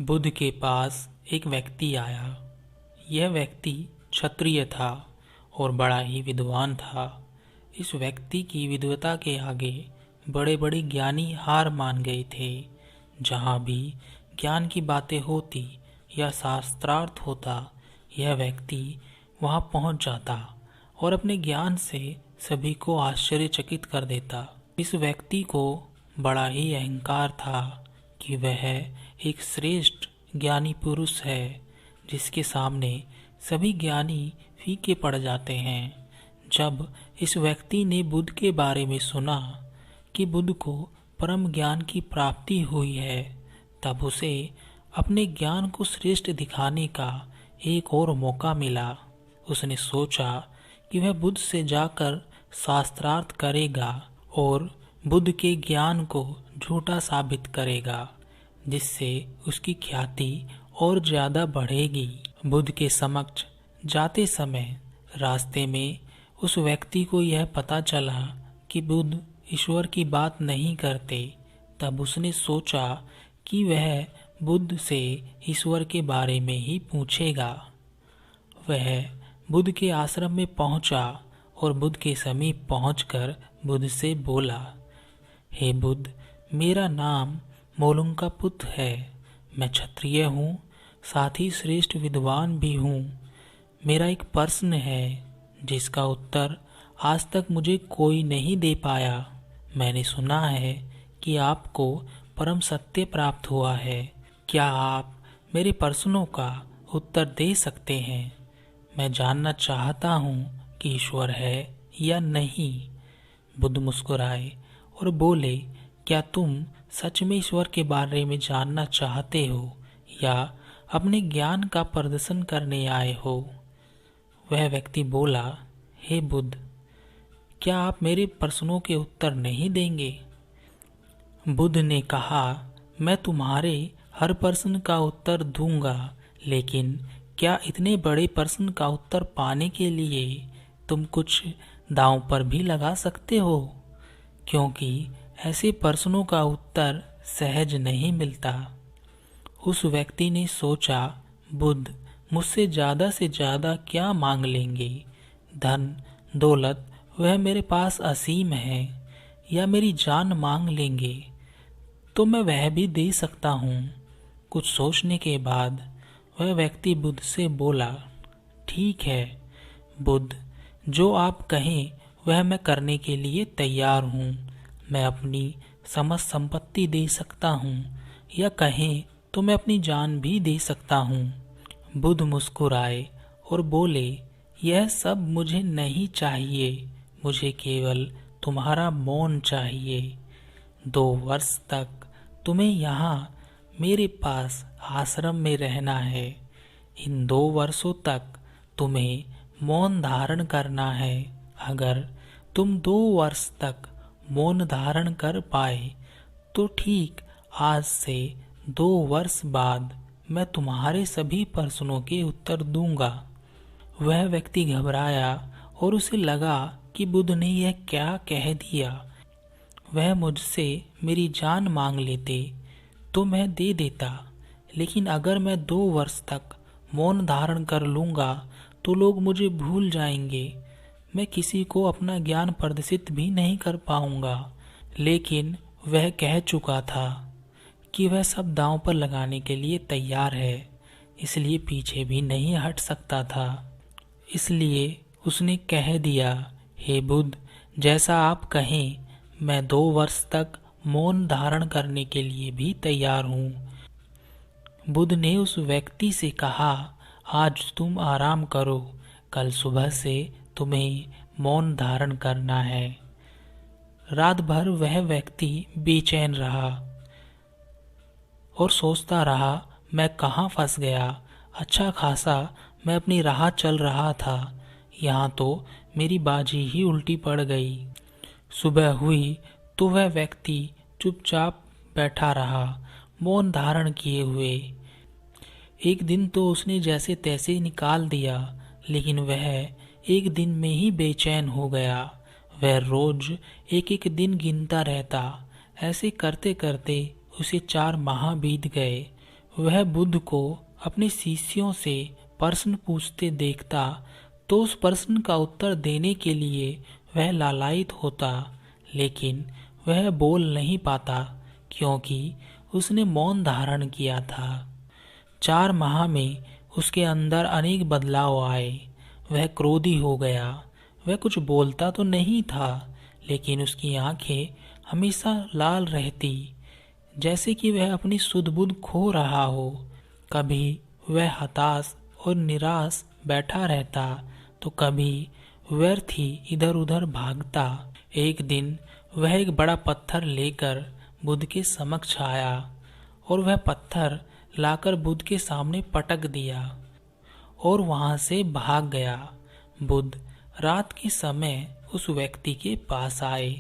बुद्ध के पास एक व्यक्ति आया। यह व्यक्ति क्षत्रिय था और बड़ा ही विद्वान था। इस व्यक्ति की विद्वता के आगे बड़े बड़े ज्ञानी हार मान गए थे। जहाँ भी ज्ञान की बातें होती या शास्त्रार्थ होता, यह व्यक्ति वहाँ पहुँच जाता और अपने ज्ञान से सभी को आश्चर्यचकित कर देता। इस व्यक्ति को बड़ा ही अहंकार था कि वह एक श्रेष्ठ ज्ञानी पुरुष है, जिसके सामने सभी ज्ञानी फीके पड़ जाते हैं। जब इस व्यक्ति ने बुद्ध के बारे में सुना कि बुद्ध को परम ज्ञान की प्राप्ति हुई है, तब उसे अपने ज्ञान को श्रेष्ठ दिखाने का एक और मौका मिला। उसने सोचा कि वह बुद्ध से जाकर शास्त्रार्थ करेगा और बुद्ध के ज्ञान को झूठा साबित करेगा, जिससे उसकी ख्याति और ज्यादा बढ़ेगी। बुद्ध के समक्ष जाते समय रास्ते में उस व्यक्ति को यह पता चला कि बुद्ध ईश्वर की बात नहीं करते। तब उसने सोचा कि वह बुद्ध से ईश्वर के बारे में ही पूछेगा। वह बुद्ध के आश्रम में पहुंचा और बुद्ध के समीप पहुंचकर बुद्ध से बोला, हे बुद्ध, मेरा नाम मोलुंकापुत है। मैं क्षत्रिय हूँ, साथ ही श्रेष्ठ विद्वान भी हूँ। मेरा एक प्रश्न है जिसका उत्तर आज तक मुझे कोई नहीं दे पाया। मैंने सुना है कि आपको परम सत्य प्राप्त हुआ है। क्या आप मेरे प्रश्नों का उत्तर दे सकते हैं? मैं जानना चाहता हूँ कि ईश्वर है या नहीं। बुद्ध मुस्कुराए और बोले, क्या तुम सच में ईश्वर के बारे में जानना चाहते हो या अपने ज्ञान का प्रदर्शन करने आए हो? वह व्यक्ति बोला, हे बुद्ध, क्या आप मेरे प्रश्नों के उत्तर नहीं देंगे? बुद्ध ने कहा, मैं तुम्हारे हर प्रश्न का उत्तर दूंगा, लेकिन क्या इतने बड़े प्रश्न का उत्तर पाने के लिए तुम कुछ दांव पर भी लगा सकते हो? क्योंकि ऐसे प्रश्नों का उत्तर सहज नहीं मिलता। उस व्यक्ति ने सोचा, बुद्ध मुझसे ज़्यादा से ज़्यादा क्या मांग लेंगे? धन दौलत वह मेरे पास असीम है, या मेरी जान मांग लेंगे तो मैं वह भी दे सकता हूँ। कुछ सोचने के बाद वह व्यक्ति बुद्ध से बोला, ठीक है बुद्ध, जो आप कहें वह मैं करने के लिए तैयार हूँ। मैं अपनी समस्त संपत्ति दे सकता हूँ, या कहें तो मैं अपनी जान भी दे सकता हूँ। बुद्ध मुस्कुराए और बोले, यह सब मुझे नहीं चाहिए। मुझे केवल तुम्हारा मौन चाहिए। 2 वर्ष तक तुम्हें यहाँ मेरे पास आश्रम में रहना है। इन 2 वर्षों तक तुम्हें मौन धारण करना है। अगर तुम 2 वर्ष तक मौन धारण कर पाए तो ठीक आज से 2 वर्ष बाद मैं तुम्हारे सभी प्रश्नों के उत्तर दूंगा। वह व्यक्ति घबराया और उसे लगा कि बुद्ध ने यह क्या कह दिया। वह मुझसे मेरी जान मांग लेते तो मैं दे देता, लेकिन अगर मैं 2 वर्ष तक मौन धारण कर लूंगा तो लोग मुझे भूल जाएंगे। मैं किसी को अपना ज्ञान प्रदर्शित भी नहीं कर पाऊंगा। लेकिन वह कह चुका था कि वह सब दांव पर लगाने के लिए तैयार है, इसलिए पीछे भी नहीं हट सकता था। इसलिए उसने कह दिया, हे बुद्ध, जैसा आप कहें, मैं 2 वर्ष तक मौन धारण करने के लिए भी तैयार हूँ। बुद्ध ने उस व्यक्ति से कहा, आज तुम आराम करो, कल सुबह से तुम्हें मौन धारण करना है। रात भर वह व्यक्ति बेचैन रहा और सोचता रहा, मैं कहाँ फंस गया। अच्छा खासा मैं अपनी राह चल रहा था, यहाँ तो मेरी बाजी ही उल्टी पड़ गई। सुबह हुई तो वह व्यक्ति चुपचाप बैठा रहा, मौन धारण किए हुए। एक दिन तो उसने जैसे तैसे निकाल दिया, लेकिन वह एक दिन में ही बेचैन हो गया। वह रोज एक एक दिन गिनता रहता। ऐसे करते करते उसे 4 माह बीत गए। वह बुद्ध को अपने शिष्यों से प्रश्न पूछते देखता तो उस प्रश्न का उत्तर देने के लिए वह लालायित होता, लेकिन वह बोल नहीं पाता क्योंकि उसने मौन धारण किया था। 4 माह में उसके अंदर अनेक बदलाव आए। वह क्रोधी हो गया। वह कुछ बोलता तो नहीं था, लेकिन उसकी आंखें हमेशा लाल रहती, जैसे कि वह अपनी सुध बुध खो रहा हो। कभी वह हताश और निराश बैठा रहता तो कभी व्यर्थ ही इधर उधर भागता। एक दिन वह एक बड़ा पत्थर लेकर बुद्ध के समक्ष आया और वह पत्थर लाकर बुद्ध के सामने पटक दिया और वहां से भाग गया। बुद्ध रात के समय उस व्यक्ति के पास आए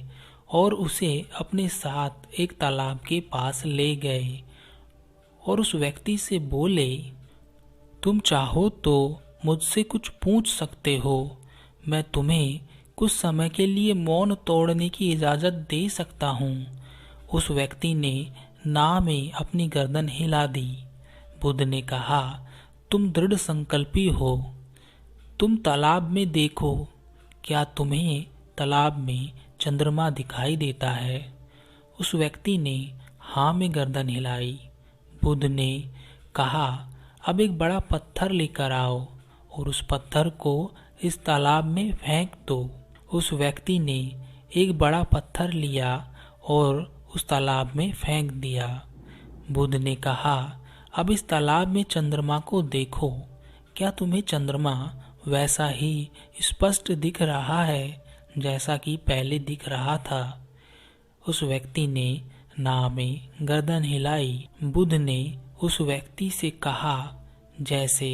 और उसे अपने साथ एक तालाब के पास ले गए और उस व्यक्ति से बोले, तुम चाहो तो मुझसे कुछ पूछ सकते हो। मैं तुम्हें कुछ समय के लिए मौन तोड़ने की इजाजत दे सकता हूँ। उस व्यक्ति ने ना में अपनी गर्दन हिला दी। बुद्ध ने कहा, तुम दृढ़ संकल्पी हो। तुम तालाब में देखो, क्या तुम्हें तालाब में चंद्रमा दिखाई देता है? उस व्यक्ति ने हाँ में गर्दन हिलाई। बुद्ध ने कहा, अब एक बड़ा पत्थर लेकर आओ और उस पत्थर को इस तालाब में फेंक दो। उस व्यक्ति ने एक बड़ा पत्थर लिया और उस तालाब में फेंक दिया। बुद्ध ने कहा, अब इस तालाब में चंद्रमा को देखो, क्या तुम्हें चंद्रमा वैसा ही स्पष्ट दिख रहा है जैसा कि पहले दिख रहा था? उस व्यक्ति ने ना में गर्दन हिलाई। बुद्ध ने उस व्यक्ति से कहा, जैसे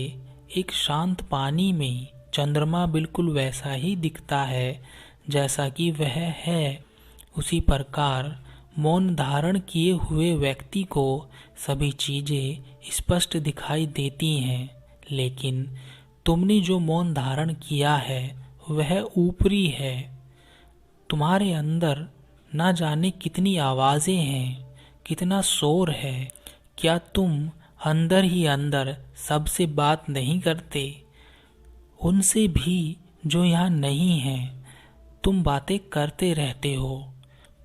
एक शांत पानी में चंद्रमा बिल्कुल वैसा ही दिखता है जैसा कि वह है, उसी प्रकार मौन धारण किए हुए व्यक्ति को सभी चीजें स्पष्ट दिखाई देती हैं, लेकिन तुमने जो मौन धारण किया है वह ऊपरी है। तुम्हारे अंदर ना जाने कितनी आवाजें हैं, कितना शोर है। क्या तुम अंदर ही अंदर सबसे बात नहीं करते? उनसे भी जो यहाँ नहीं हैं, तुम बातें करते रहते हो।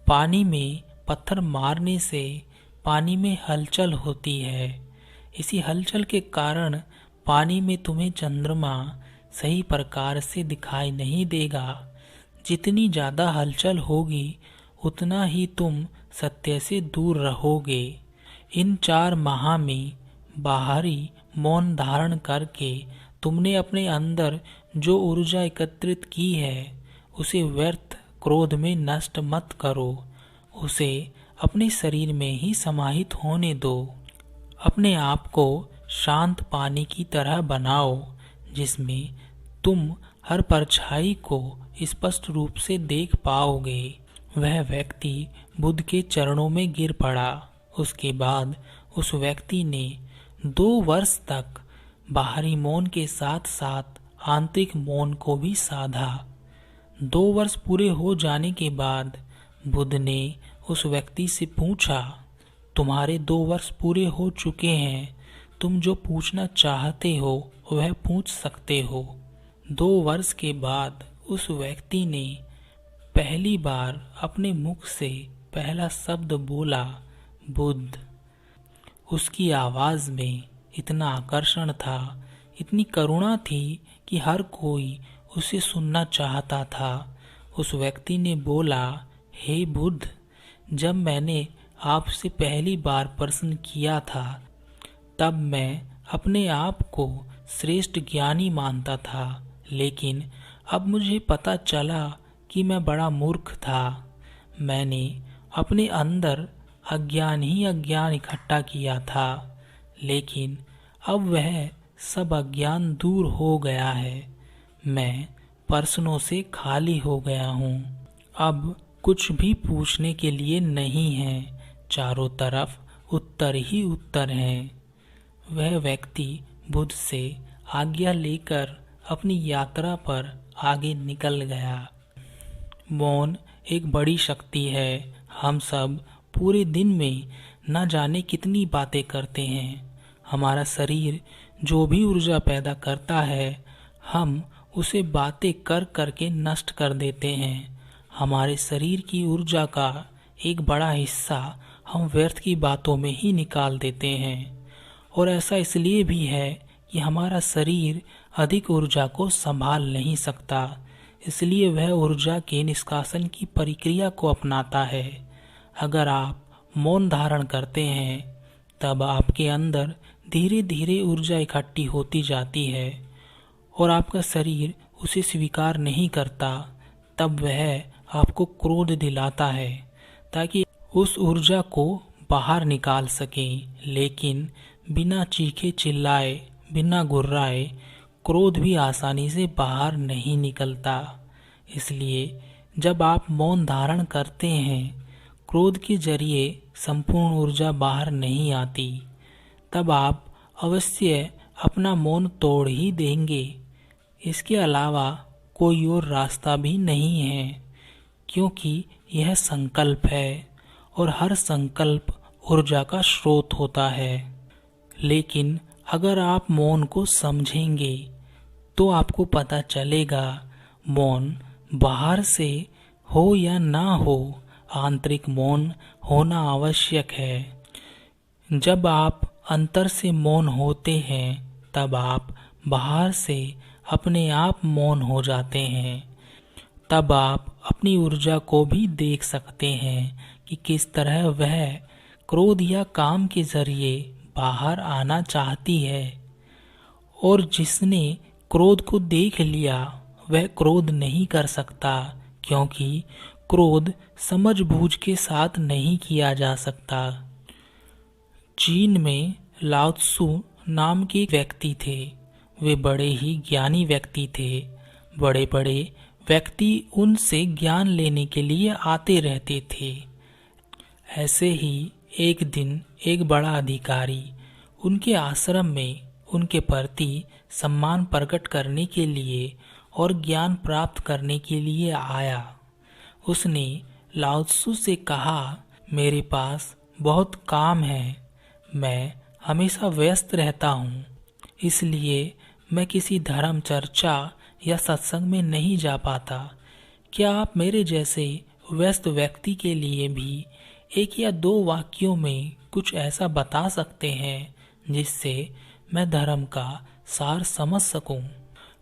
पानी में पत्थर मारने से पानी में हलचल होती है। इसी हलचल के कारण पानी में तुम्हें चंद्रमा सही प्रकार से दिखाई नहीं देगा। जितनी ज़्यादा हलचल होगी उतना ही तुम सत्य से दूर रहोगे। इन 4 माह में बाहरी मौन धारण करके तुमने अपने अंदर जो ऊर्जा एकत्रित की है उसे व्यर्थ क्रोध में नष्ट मत करो। उसे अपने शरीर में ही समाहित होने दो। अपने आप को शांत पानी की तरह बनाओ जिसमें तुम हर परछाई को स्पष्ट रूप से देख पाओगे। वह व्यक्ति बुद्ध के चरणों में गिर पड़ा। उसके बाद उस व्यक्ति ने 2 वर्ष तक बाहरी मौन के साथ साथ आंतरिक मौन को भी साधा। 2 वर्ष पूरे हो जाने के बाद बुद्ध ने उस व्यक्ति से पूछा, तुम्हारे 2 वर्ष पूरे हो चुके हैं, तुम जो पूछना चाहते हो वह पूछ सकते हो। 2 वर्ष के बाद उस व्यक्ति ने पहली बार अपने मुख से पहला शब्द बोला, बुद्ध। उसकी आवाज में इतना आकर्षण था, इतनी करुणा थी कि हर कोई उसे सुनना चाहता था। उस व्यक्ति ने बोला, हे बुद्ध, जब मैंने आपसे पहली बार प्रश्न किया था तब मैं अपने आप को श्रेष्ठ ज्ञानी मानता था, लेकिन अब मुझे पता चला कि मैं बड़ा मूर्ख था। मैंने अपने अंदर अज्ञान ही अज्ञान इकट्ठा किया था, लेकिन अब वह सब अज्ञान दूर हो गया है। मैं प्रश्नों से खाली हो गया हूँ। अब कुछ भी पूछने के लिए नहीं है। चारों तरफ उत्तर ही उत्तर हैं। वह व्यक्ति बुद्ध से आज्ञा लेकर अपनी यात्रा पर आगे निकल गया। मौन एक बड़ी शक्ति है। हम सब पूरे दिन में न जाने कितनी बातें करते हैं। हमारा शरीर जो भी ऊर्जा पैदा करता है हम उसे बातें कर करके नष्ट कर देते हैं। हमारे शरीर की ऊर्जा का एक बड़ा हिस्सा हम व्यर्थ की बातों में ही निकाल देते हैं। और ऐसा इसलिए भी है कि हमारा शरीर अधिक ऊर्जा को संभाल नहीं सकता, इसलिए वह ऊर्जा के निष्कासन की प्रक्रिया को अपनाता है। अगर आप मौन धारण करते हैं तब आपके अंदर धीरे धीरे ऊर्जा इकट्ठी होती जाती है और आपका शरीर उसे स्वीकार नहीं करता। तब वह आपको क्रोध दिलाता है ताकि उस ऊर्जा को बाहर निकाल सकें, लेकिन बिना चीखे चिल्लाए, बिना गुर्राए क्रोध भी आसानी से बाहर नहीं निकलता। इसलिए जब आप मौन धारण करते हैं, क्रोध के जरिए संपूर्ण ऊर्जा बाहर नहीं आती, तब आप अवश्य अपना मौन तोड़ ही देंगे। इसके अलावा कोई और रास्ता भी नहीं है, क्योंकि यह संकल्प है और हर संकल्प ऊर्जा का स्रोत होता है। लेकिन अगर आप मौन को समझेंगे तो आपको पता चलेगा मौन बाहर से हो या ना हो, आंतरिक मौन होना आवश्यक है। जब आप अंतर से मौन होते हैं तब आप बाहर से अपने आप मौन हो जाते हैं। तब आप अपनी ऊर्जा को भी देख सकते हैं कि किस तरह वह क्रोध या काम के जरिए बाहर आना चाहती है। और जिसने क्रोध को देख लिया वह क्रोध नहीं कर सकता, क्योंकि क्रोध समझबूझ के साथ नहीं किया जा सकता। चीन में लाओ त्सु नाम के एक व्यक्ति थे। वे बड़े ही ज्ञानी व्यक्ति थे। बड़े बड़े व्यक्ति उनसे ज्ञान लेने के लिए आते रहते थे। ऐसे ही एक दिन एक बड़ा अधिकारी उनके आश्रम में उनके प्रति सम्मान प्रकट करने के लिए और ज्ञान प्राप्त करने के लिए आया। उसने लाओ त्सु से कहा, मेरे पास बहुत काम है, मैं हमेशा व्यस्त रहता हूँ, इसलिए मैं किसी धर्म चर्चा या सत्संग में नहीं जा पाता। क्या आप मेरे जैसे व्यस्त व्यक्ति के लिए भी एक या दो वाक्यों में कुछ ऐसा बता सकते हैं जिससे मैं धर्म का सार समझ सकूं?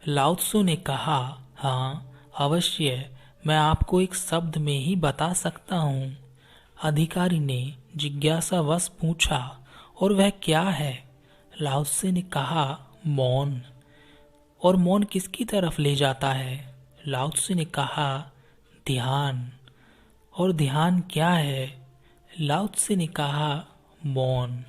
लाओ त्सु ने कहा, हाँ अवश्य, मैं आपको एक शब्द में ही बता सकता हूँ। अधिकारी ने जिज्ञासावश पूछा, और वह क्या है? लाओ त्सु ने कहा, मौन। और मौन किसकी तरफ ले जाता है? लाओ त्सु ने कहा, ध्यान। और ध्यान क्या है? लाओ त्सु ने कहा, मौन।